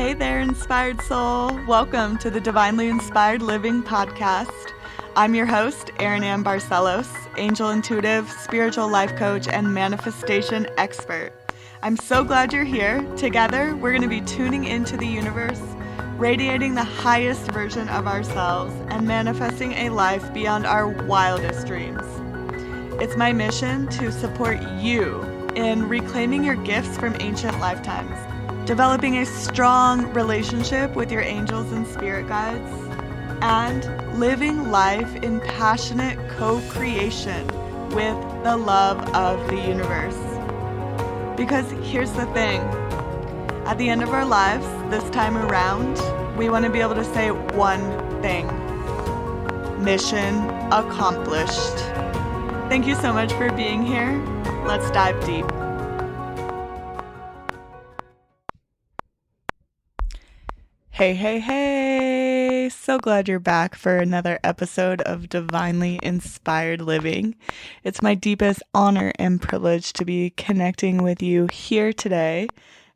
Hey there, inspired soul. Welcome to the Divinely Inspired Living podcast. I'm your host, Erin Ann Barcellos, angel intuitive, spiritual life coach, and manifestation expert. I'm so glad you're here. Together, we're going to be tuning into the universe, radiating the highest version of ourselves, and manifesting a life beyond our wildest dreams. It's my mission to support you in reclaiming your gifts from ancient lifetimes, developing a strong relationship with your angels and spirit guides, and living life in passionate co-creation with the love of the universe. Because here's the thing, at the end of our lives, this time around, we want to be able to say one thing: mission accomplished. Thank you so much for being here. Let's dive deep. Hey. So glad you're back for another episode of Divinely Inspired Living. It's my deepest honor and privilege to be connecting with you here today.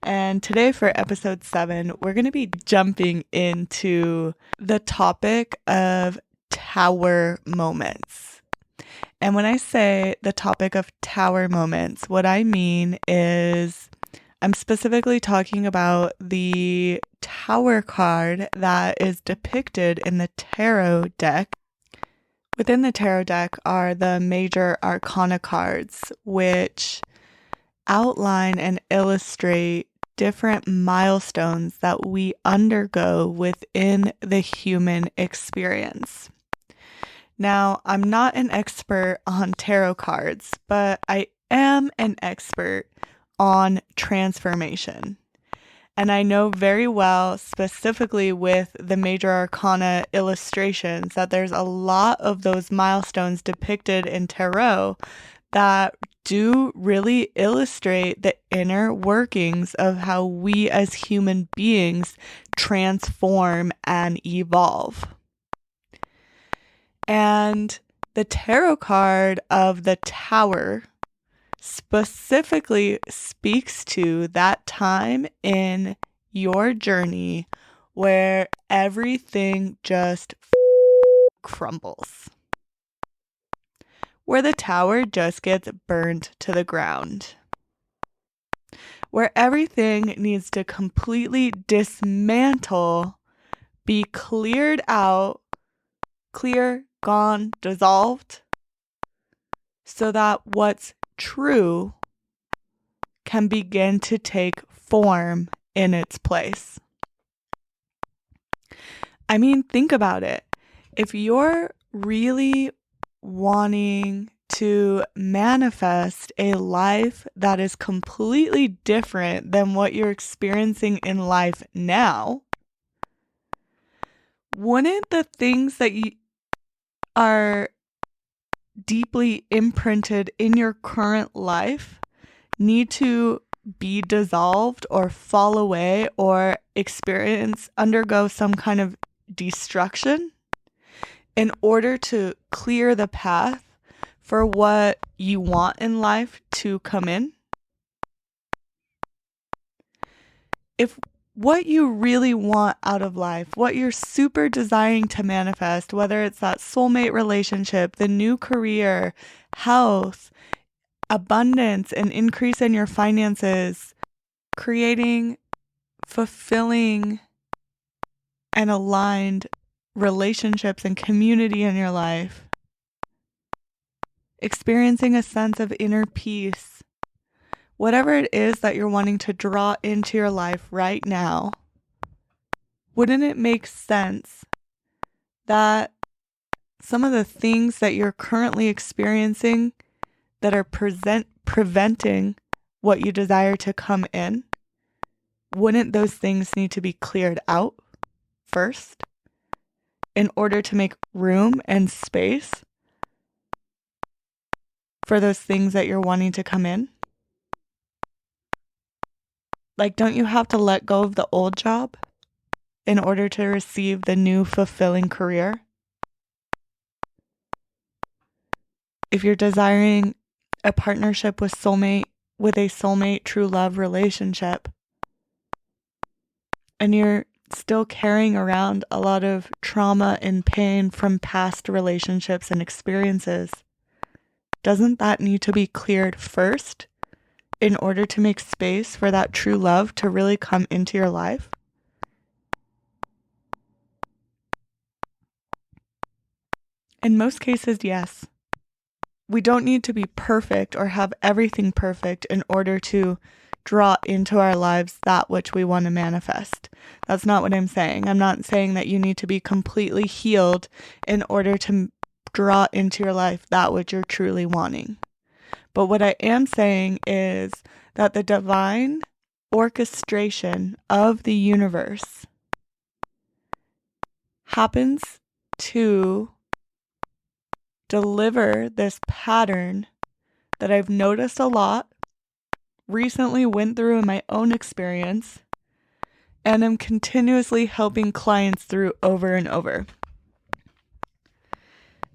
And today for episode 7, we're going to be jumping into the topic of tower moments. And when I say the topic of tower moments, what I mean is I'm specifically talking about the tower card that is depicted in the tarot deck. Within the tarot deck are the major arcana cards, which outline and illustrate different milestones that we undergo within the human experience. Now, I'm not an expert on tarot cards, but I am an expert on transformation. And I know very well, specifically with the major arcana illustrations, that there's a lot of those milestones depicted in tarot that do really illustrate the inner workings of how we as human beings transform and evolve. And the tarot card of the Tower specifically speaks to that time in your journey where everything just crumbles. Where the tower just gets burned to the ground. Where everything needs to completely dismantle, be cleared out, clear, gone, dissolved, so that what's true can begin to take form in its place. I mean, think about it. If you're really wanting to manifest a life that is completely different than what you're experiencing in life now, wouldn't the things that you are deeply imprinted in your current life need to be dissolved or fall away or undergo some kind of destruction in order to clear the path for what you want in life to come in? If what you really want out of life, what you're super desiring to manifest, whether it's that soulmate relationship, the new career, health, abundance, and increase in your finances, creating fulfilling and aligned relationships and community in your life, experiencing a sense of inner peace, whatever it is that you're wanting to draw into your life right now, wouldn't it make sense that some of the things that you're currently experiencing that are preventing what you desire to come in, wouldn't those things need to be cleared out first in order to make room and space for those things that you're wanting to come in? Like, don't you have to let go of the old job in order to receive the new fulfilling career? If you're desiring a partnership with a soulmate true love relationship, and you're still carrying around a lot of trauma and pain from past relationships and experiences, doesn't that need to be cleared first in order to make space for that true love to really come into your life? In most cases, yes. We don't need to be perfect or have everything perfect in order to draw into our lives that which we want to manifest. That's not what I'm saying. I'm not saying that you need to be completely healed in order to draw into your life that which you're truly wanting. But what I am saying is that the divine orchestration of the universe happens to deliver this pattern that I've noticed a lot, recently went through in my own experience, and am continuously helping clients through over and over.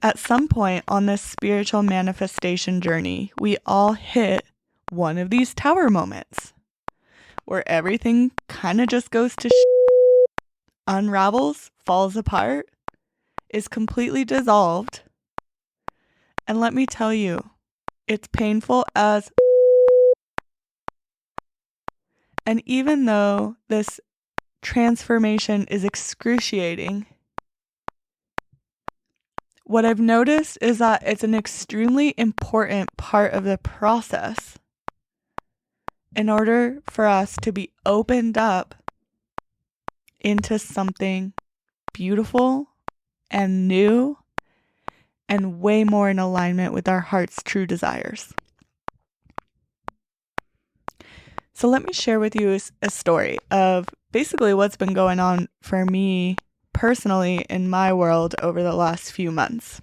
At some point on this spiritual manifestation journey, we all hit one of these tower moments where everything kind of just goes to unravels, falls apart, is completely dissolved. And let me tell you, it's painful as. And even though this transformation is excruciating, what I've noticed is that it's an extremely important part of the process in order for us to be opened up into something beautiful and new and way more in alignment with our heart's true desires. So let me share with you a story of basically what's been going on for me personally in my world over the last few months.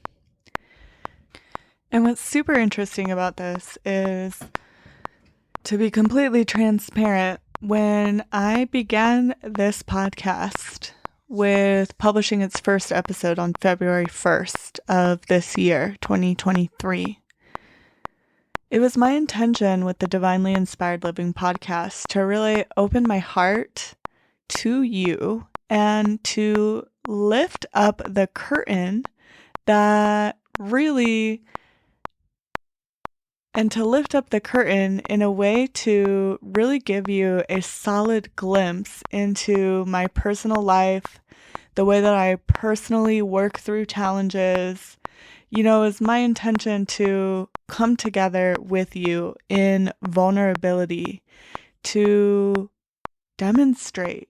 And what's super interesting about this is, to be completely transparent, when I began this podcast with publishing its first episode on February 1st of this year, 2023, it was my intention with the Divinely Inspired Living podcast to really open my heart to you and to lift up the curtain in a way to really give you a solid glimpse into my personal life, the way that I personally work through challenges. It was my intention to come together with you in vulnerability to demonstrate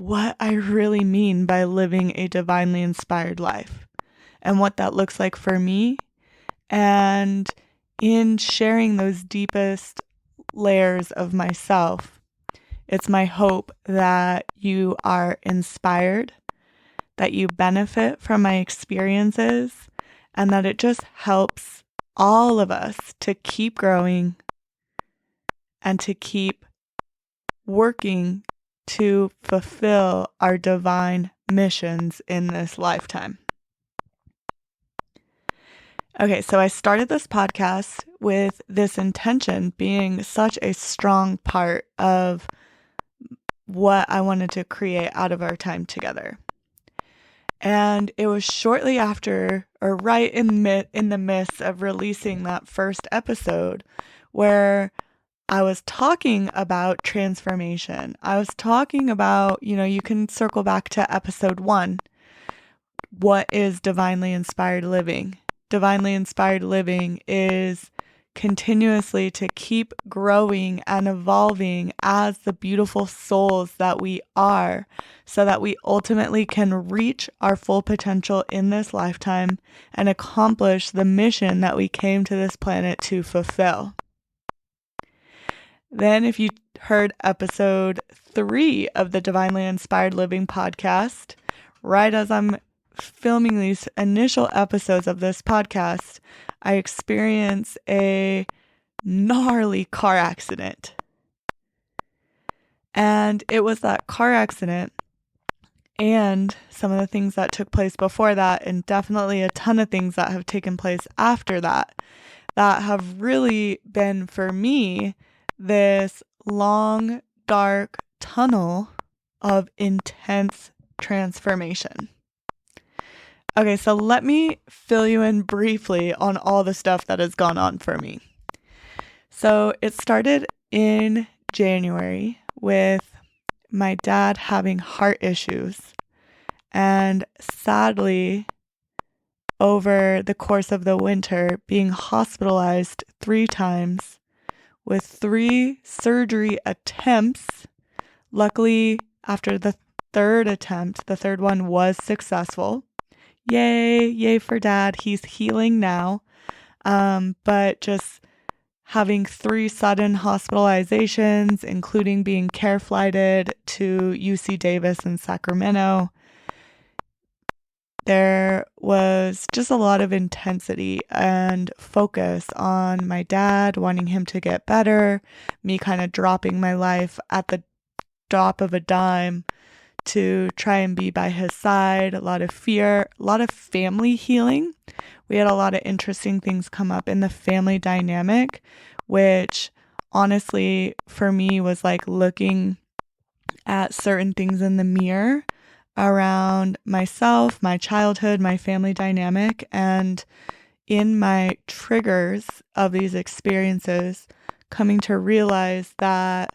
what I really mean by living a divinely inspired life and what that looks like for me. And in sharing those deepest layers of myself, it's my hope that you are inspired, that you benefit from my experiences, and that it just helps all of us to keep growing and to keep working to fulfill our divine missions in this lifetime. Okay, so I started this podcast with this intention being such a strong part of what I wanted to create out of our time together. And it was shortly after, or right in the midst of releasing that first episode, where I was talking about transformation. I was talking about, you can circle back to episode 1. What is divinely inspired living? Divinely inspired living is continuously to keep growing and evolving as the beautiful souls that we are, so that we ultimately can reach our full potential in this lifetime and accomplish the mission that we came to this planet to fulfill. Then if you heard episode 3 of the Divinely Inspired Living podcast, right as I'm filming these initial episodes of this podcast, I experienced a gnarly car accident. And it was that car accident and some of the things that took place before that, and definitely a ton of things that have taken place after that, that have really been for me this long, dark tunnel of intense transformation. Okay, so let me fill you in briefly on all the stuff that has gone on for me. So it started in January with my dad having heart issues. And sadly, over the course of the winter, being hospitalized 3 times with 3 surgery attempts. Luckily, after the 3rd attempt, the 3rd one was successful. Yay for dad. He's healing now. But just having 3 sudden hospitalizations, including being care flighted to UC Davis in Sacramento, there was just a lot of intensity and focus on my dad, wanting him to get better, me kind of dropping my life at the drop of a dime to try and be by his side, a lot of fear, a lot of family healing. We had a lot of interesting things come up in the family dynamic, which honestly for me was like looking at certain things in the mirror around myself, my childhood, my family dynamic, and in my triggers of these experiences, coming to realize that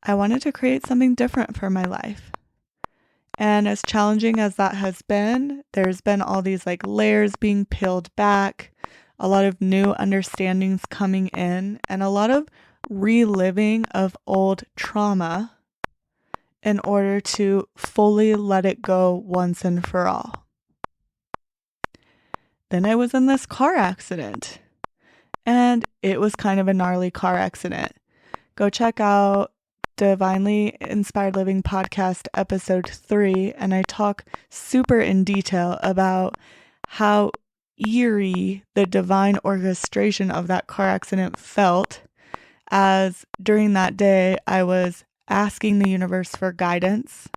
I wanted to create something different for my life. And as challenging as that has been, there's been all these like layers being peeled back, a lot of new understandings coming in, and a lot of reliving of old trauma in order to fully let it go once and for all. Then I was in this car accident, and it was kind of a gnarly car accident. Go check out Divinely Inspired Living Podcast episode 3, and I talk super in detail about how eerie the divine orchestration of that car accident felt, as during that day I was asking the universe for guidance,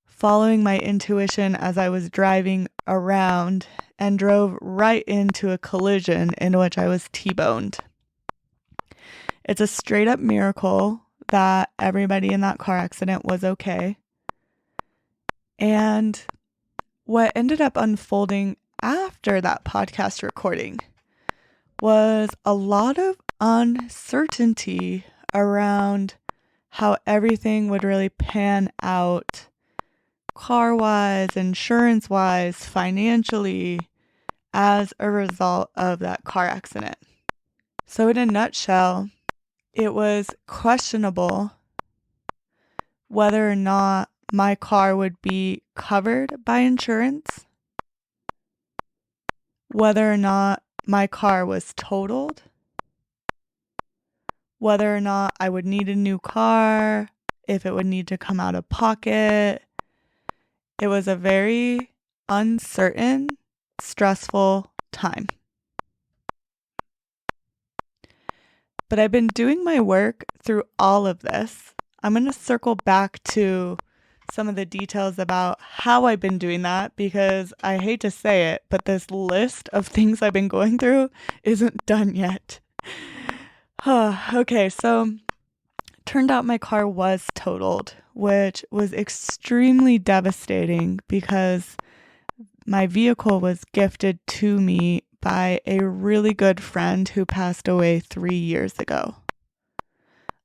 following my intuition as I was driving around, and drove right into a collision in which I was T-boned. It's a straight up miracle that everybody in that car accident was okay. And what ended up unfolding after that podcast recording was a lot of uncertainty around how everything would really pan out car-wise, insurance-wise, financially, as a result of that car accident. So in a nutshell, it was questionable whether or not my car would be covered by insurance, whether or not my car was totaled, whether or not I would need a new car, if it would need to come out of pocket. It was a very uncertain, stressful time. But I've been doing my work through all of this. I'm going to circle back to some of the details about how I've been doing that, because I hate to say it, but this list of things I've been going through isn't done yet. Okay, so turned out my car was totaled, which was extremely devastating because my vehicle was gifted to me by a really good friend who passed away 3 years ago.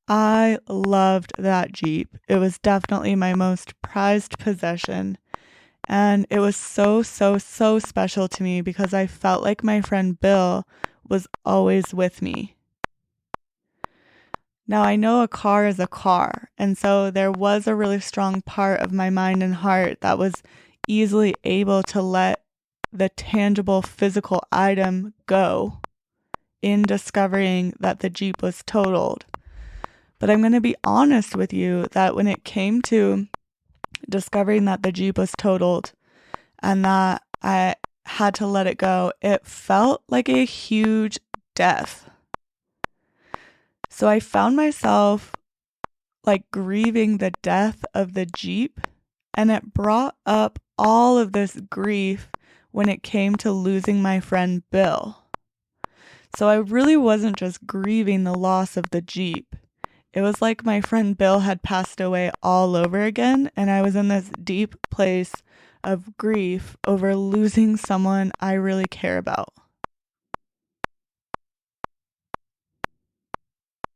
I loved that Jeep. It was definitely my most prized possession. And it was so special to me because I felt like my friend Bill was always with me. Now, I know a car is a car, and so there was a really strong part of my mind and heart that was easily able to let the tangible physical item go in discovering that the Jeep was totaled. But I'm going to be honest with you that when it came to discovering that the Jeep was totaled and that I had to let it go, it felt like a huge death. So I found myself like grieving the death of the Jeep, and it brought up all of this grief when it came to losing my friend Bill. So I really wasn't just grieving the loss of the Jeep. It was like my friend Bill had passed away all over again, and I was in this deep place of grief over losing someone I really care about.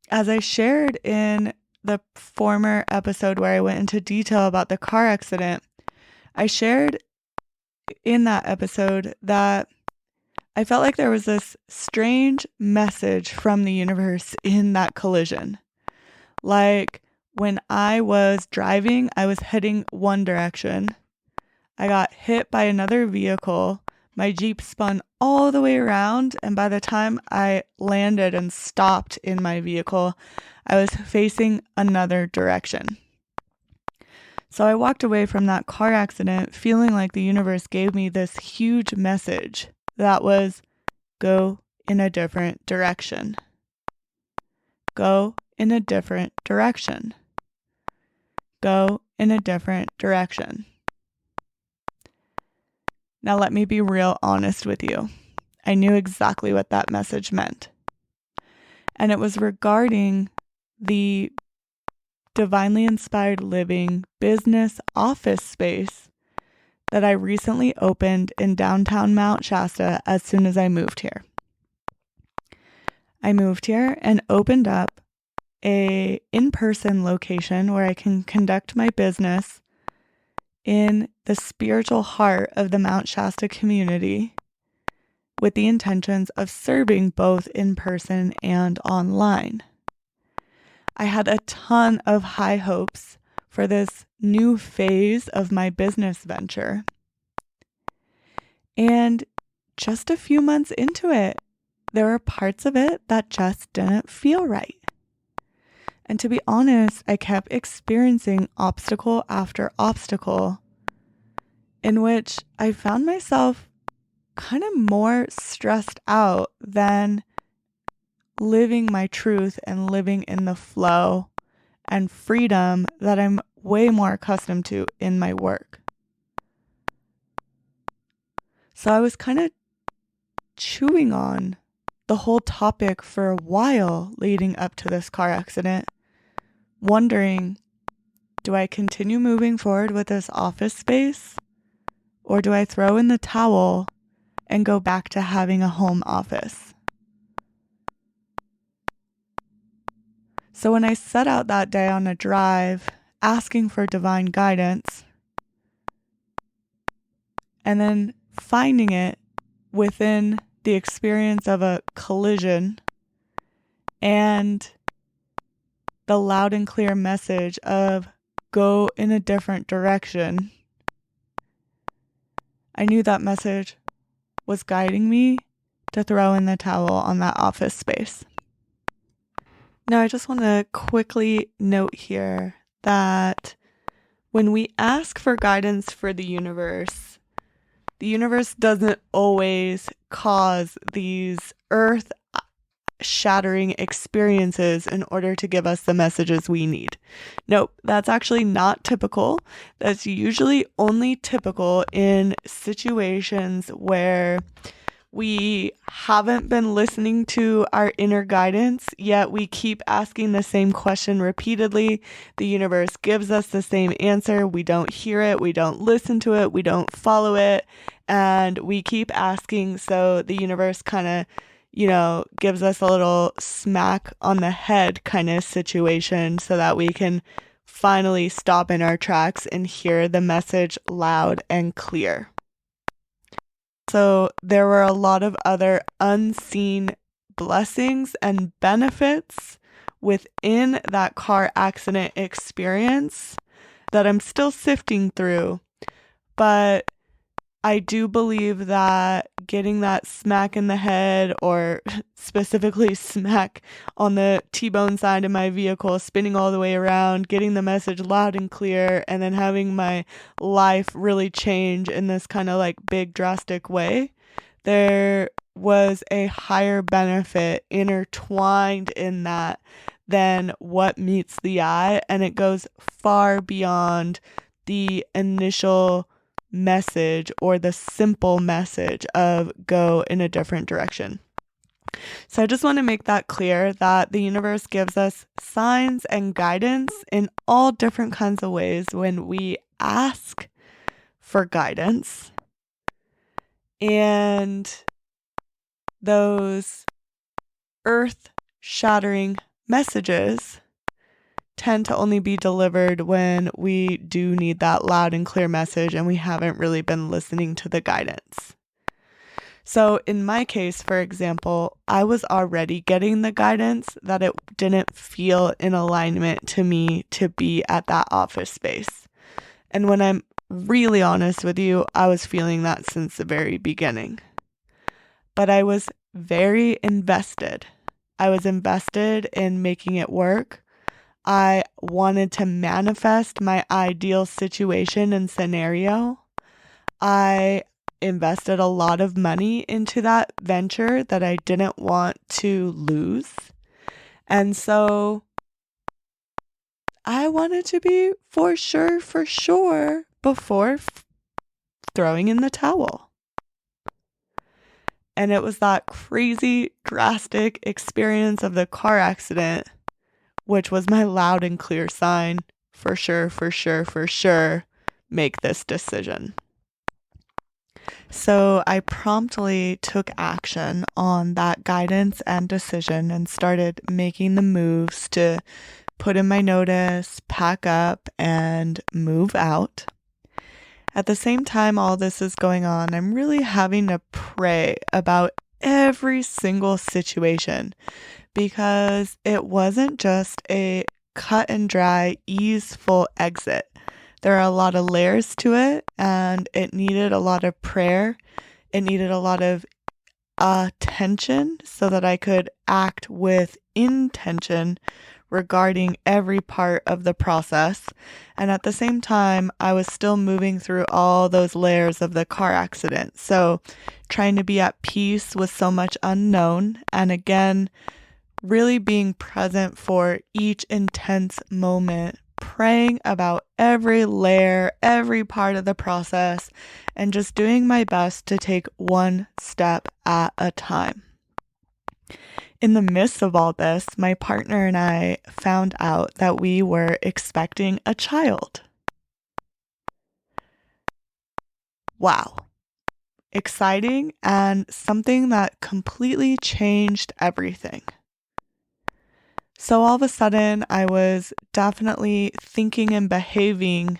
As I shared in the former episode where I went into detail about the car accident, I shared in that episode that I felt like there was this strange message from the universe in that collision. Like when I was driving, I was heading one direction. I got hit by another vehicle. My Jeep spun all the way around, and by the time I landed and stopped in my vehicle, I was facing another direction. So I walked away from that car accident feeling like the universe gave me this huge message that was, go in a different direction. Go in a different direction. Go in a different direction. Now let me be real honest with you. I knew exactly what that message meant. And it was regarding the divinely inspired living business office space that I recently opened in downtown Mount Shasta as soon as I moved here. I moved here and opened up a in-person location where I can conduct my business in the spiritual heart of the Mount Shasta community with the intentions of serving both in person and online. I had a ton of high hopes for this new phase of my business venture. And just a few months into it, there were parts of it that just didn't feel right. And to be honest, I kept experiencing obstacle after obstacle in which I found myself kind of more stressed out than living my truth and living in the flow and freedom that I'm way more accustomed to in my work. So I was kind of chewing on the whole topic for a while leading up to this car accident, wondering, do I continue moving forward with this office space, or do I throw in the towel and go back to having a home office? So when I set out that day on a drive, asking for divine guidance, and then finding it within the experience of a collision and the loud and clear message of go in a different direction, I knew that message was guiding me to throw in the towel on that office space. Now, I just want to quickly note here that when we ask for guidance for the universe doesn't always cause these earth-shattering experiences in order to give us the messages we need. Nope, that's actually not typical. That's usually only typical in situations where we haven't been listening to our inner guidance, yet we keep asking the same question repeatedly. The universe gives us the same answer. We don't hear it. We don't listen to it. We don't follow it. And we keep asking. So the universe kind of, gives us a little smack on the head kind of situation so that we can finally stop in our tracks and hear the message loud and clear. So there were a lot of other unseen blessings and benefits within that car accident experience that I'm still sifting through. But I do believe that getting that smack in the head, or specifically smack on the T-bone side of my vehicle, spinning all the way around, getting the message loud and clear, and then having my life really change in this kind of like big drastic way, there was a higher benefit intertwined in that than what meets the eye, and it goes far beyond the initial message or the simple message of go in a different direction. So I just want to make that clear that the universe gives us signs and guidance in all different kinds of ways when we ask for guidance. And those earth-shattering messages tend to only be delivered when we do need that loud and clear message and we haven't really been listening to the guidance. So in my case, for example, I was already getting the guidance that it didn't feel in alignment to me to be at that office space. And when I'm really honest with you, I was feeling that since the very beginning. But I was very invested. I was invested in making it work. I wanted to manifest my ideal situation and scenario. I invested a lot of money into that venture that I didn't want to lose. And so I wanted to be for sure before throwing in the towel. And it was that crazy, drastic experience of the car accident, which was my loud and clear sign, for sure, make this decision. So I promptly took action on that guidance and decision and started making the moves to put in my notice, pack up, and move out. At the same time all this is going on, I'm really having to pray about every single situation because it wasn't just a cut and dry, easeful exit. There are a lot of layers to it, and it needed a lot of prayer. It needed a lot of attention so that I could act with intention regarding every part of the process. And at the same time, I was still moving through all those layers of the car accident. So trying to be at peace with so much unknown. And again, really being present for each intense moment, praying about every layer, every part of the process, and just doing my best to take one step at a time. In the midst of all this, my partner and I found out that we were expecting a child. Wow. Exciting and something that completely changed everything. So all of a sudden, I was definitely thinking and behaving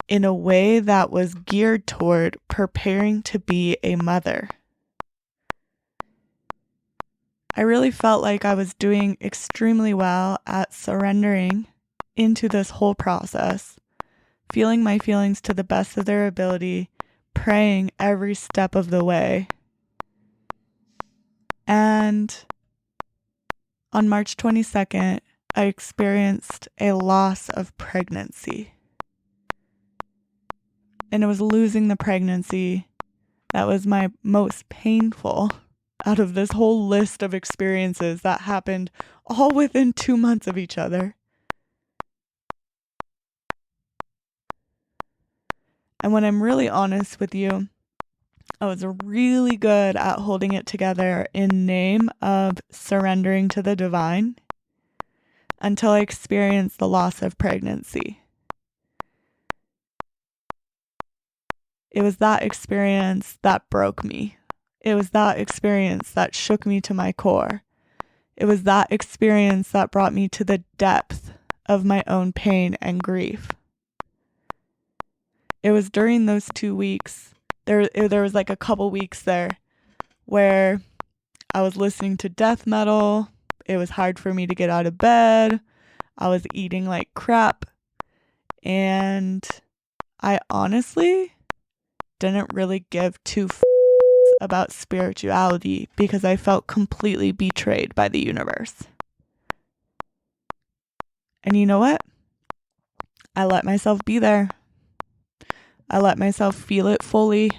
in a way that was geared toward preparing to be a mother. I really felt like I was doing extremely well at surrendering into this whole process, feeling my feelings to the best of their ability, praying every step of the way. And on March 22nd, I experienced a loss of pregnancy. And it was losing the pregnancy that was my most painful out of this whole list of experiences that happened all within 2 months of each other. And when I'm really honest with you, I was really good at holding it together in name of surrendering to the divine until I experienced the loss of pregnancy. It was that experience that broke me. It was that experience that shook me to my core. It was that experience that brought me to the depth of my own pain and grief. It was during those 2 weeks, there was like a couple weeks there where I was listening to death metal. It was hard for me to get out of bed. I was eating like crap. And I honestly didn't really give two about spirituality because I felt completely betrayed by the universe. And you know what? I let myself be there. I let myself feel it fully.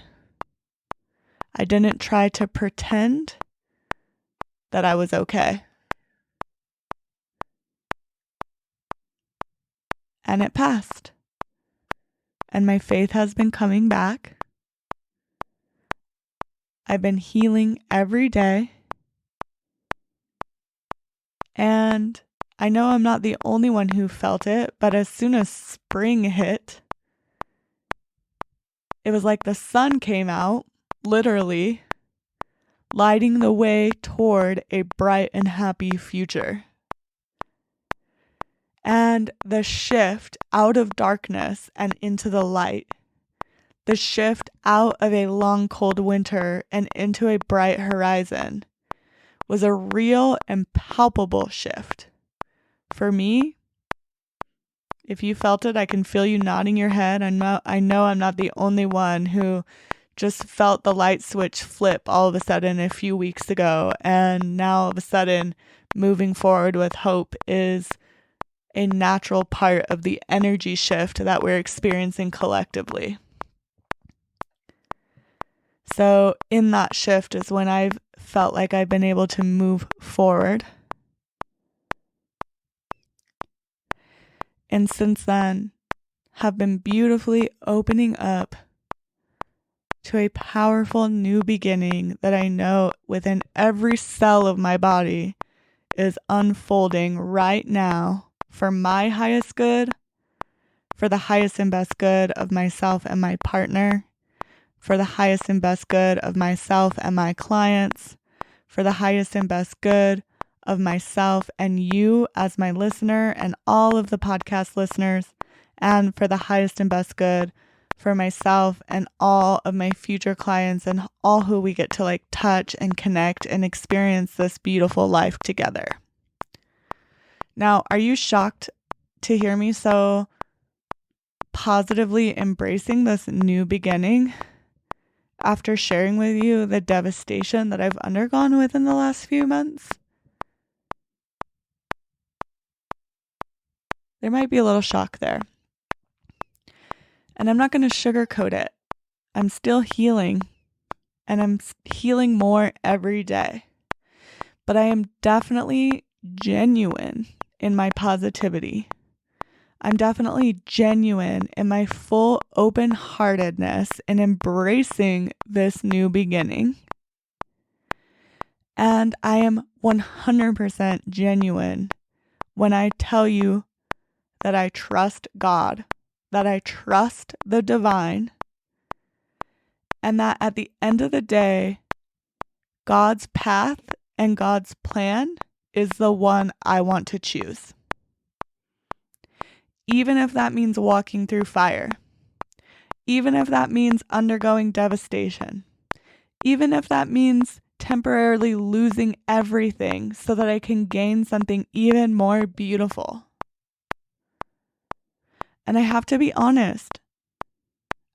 I didn't try to pretend that I was okay. And it passed. And my faith has been coming back. I've been healing every day. And I know I'm not the only one who felt it, but as soon as spring hit, it was like the sun came out, literally, lighting the way toward a bright and happy future. And the shift out of darkness and into the light, the shift out of a long cold winter and into a bright horizon, was a real and palpable shift. For me, if you felt it, I can feel you nodding your head. I know I'm not the only one who just felt the light switch flip all of a sudden a few weeks ago, and now all of a sudden moving forward with hope is a natural part of the energy shift that we're experiencing collectively. So in that shift is when I've felt like I've been able to move forward. And since then, have been beautifully opening up to a powerful new beginning that I know within every cell of my body is unfolding right now for my highest good, for the highest and best good of myself and my partner, for the highest and best good of myself and my clients, for the highest and best good of myself and you as my listener and all of the podcast listeners, and for the highest and best good for myself and all of my future clients and all who we get to touch and connect and experience this beautiful life together. Now, are you shocked to hear me so positively embracing this new beginning after sharing with you the devastation that I've undergone within the last few months? There might be a little shock there. And I'm not going to sugarcoat it. I'm still healing, and I'm healing more every day. But I am definitely genuine in my positivity. I'm definitely genuine in my full open-heartedness in embracing this new beginning. And I am 100% genuine when I tell you that I trust God, that I trust the divine, and that at the end of the day, God's path and God's plan is the one I want to choose. Even if that means walking through fire, even if that means undergoing devastation, even if that means temporarily losing everything so that I can gain something even more beautiful. And I have to be honest,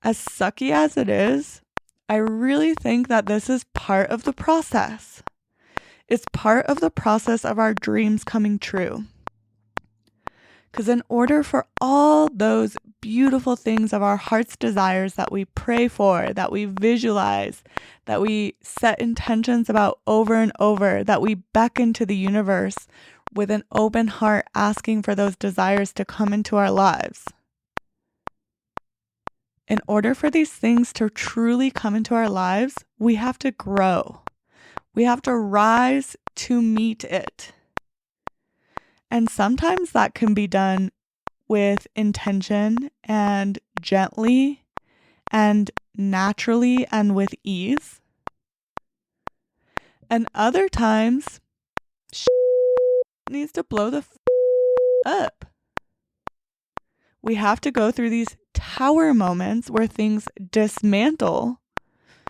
as sucky as it is, I really think that this is part of the process. It's part of the process of our dreams coming true. Because in order for all those beautiful things of our heart's desires that we pray for, that we visualize, that we set intentions about over and over, that we beckon to the universe with an open heart asking for those desires to come into our lives. In order for these things to truly come into our lives, we have to grow. We have to rise to meet it. And sometimes that can be done with intention and gently and naturally and with ease. And other times, needs to blow the up. We have to go through these tower moments where things dismantle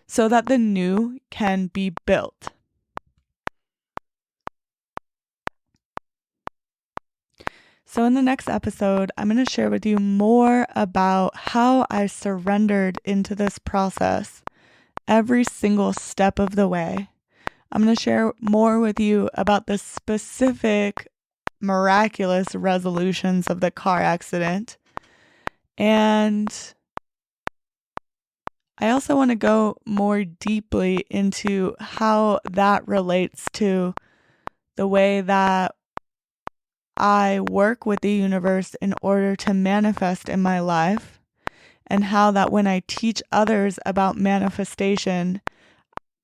so that the new can be built. So in the next episode, I'm going to share with you more about how I surrendered into this process every single step of the way. I'm going to share more with you about the specific miraculous resolutions of the car accident. And I also want to go more deeply into how that relates to the way that I work with the universe in order to manifest in my life, and how that when I teach others about manifestation,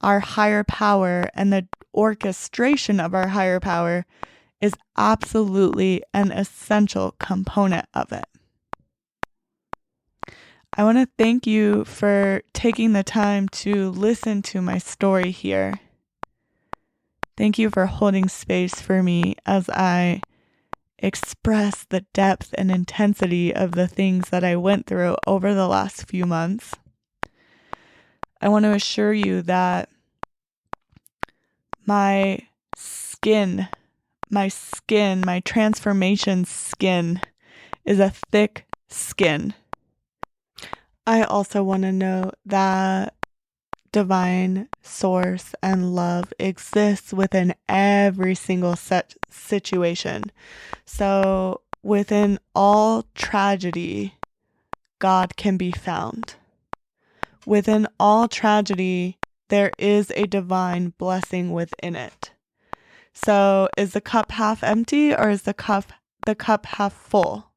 our higher power and the orchestration of our higher power is absolutely an essential component of it. I want to thank you for taking the time to listen to my story here. Thank you for holding space for me as I express the depth and intensity of the things that I went through over the last few months. I want to assure you that my transformation skin is a thick skin. I also want to note that divine source and love exists within every single situation. So within all tragedy, God can be found. Within all tragedy, there is a divine blessing within it. So is the cup half empty or is the cup half full?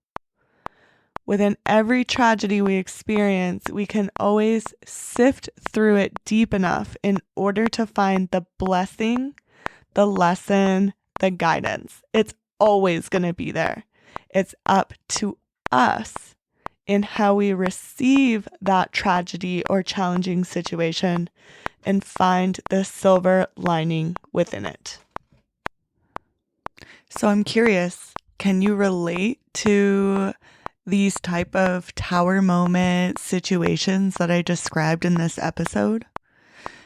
Within every tragedy we experience, we can always sift through it deep enough in order to find the blessing, the lesson, the guidance. It's always going to be there. It's up to us in how we receive that tragedy or challenging situation and find the silver lining within it. So I'm curious, can you relate to these type of tower moment situations that I described in this episode?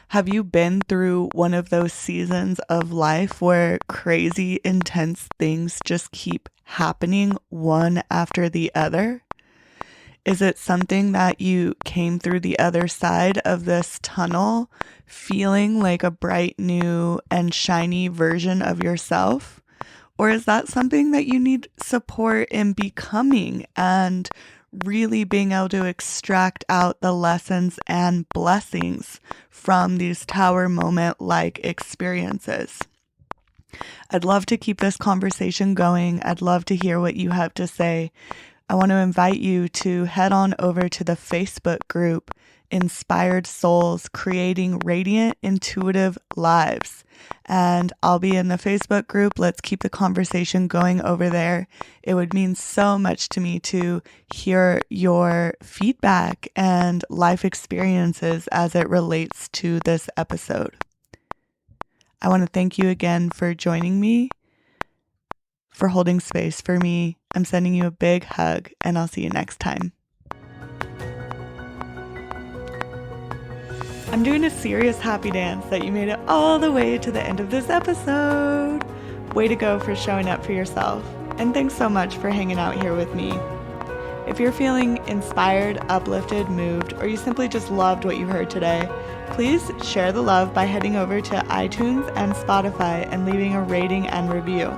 Have you been through one of those seasons of life where crazy, intense things just keep happening one after the other? Is it something that you came through the other side of this tunnel feeling like a bright, new, and shiny version of yourself? Or is that something that you need support in becoming and really being able to extract out the lessons and blessings from these tower moment-like experiences? I'd love to keep this conversation going. I'd love to hear what you have to say. I want to invite you to head on over to the Facebook group, Inspired Souls Creating Radiant Intuitive Lives. And I'll be in the Facebook group. Let's keep the conversation going over there. It would mean so much to me to hear your feedback and life experiences as it relates to this episode. I want to thank you again for joining me, for holding space for me. I'm sending you a big hug, and I'll see you next time. I'm doing a serious happy dance that you made it all the way to the end of this episode. Way to go for showing up for yourself. And thanks so much for hanging out here with me. If you're feeling inspired, uplifted, moved, or you simply just loved what you heard today, please share the love by heading over to iTunes and Spotify and leaving a rating and review.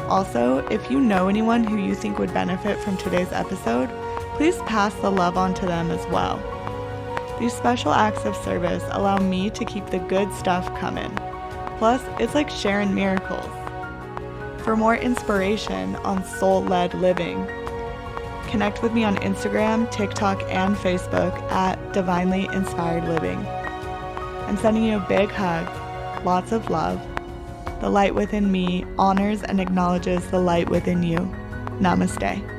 Also, if you know anyone who you think would benefit from today's episode, please pass the love on to them as well. These special acts of service allow me to keep the good stuff coming. Plus, it's like sharing miracles. For more inspiration on soul-led living, connect with me on Instagram, TikTok, and Facebook at Divinely Inspired Living. I'm sending you a big hug, lots of love. The light within me honors and acknowledges the light within you. Namaste.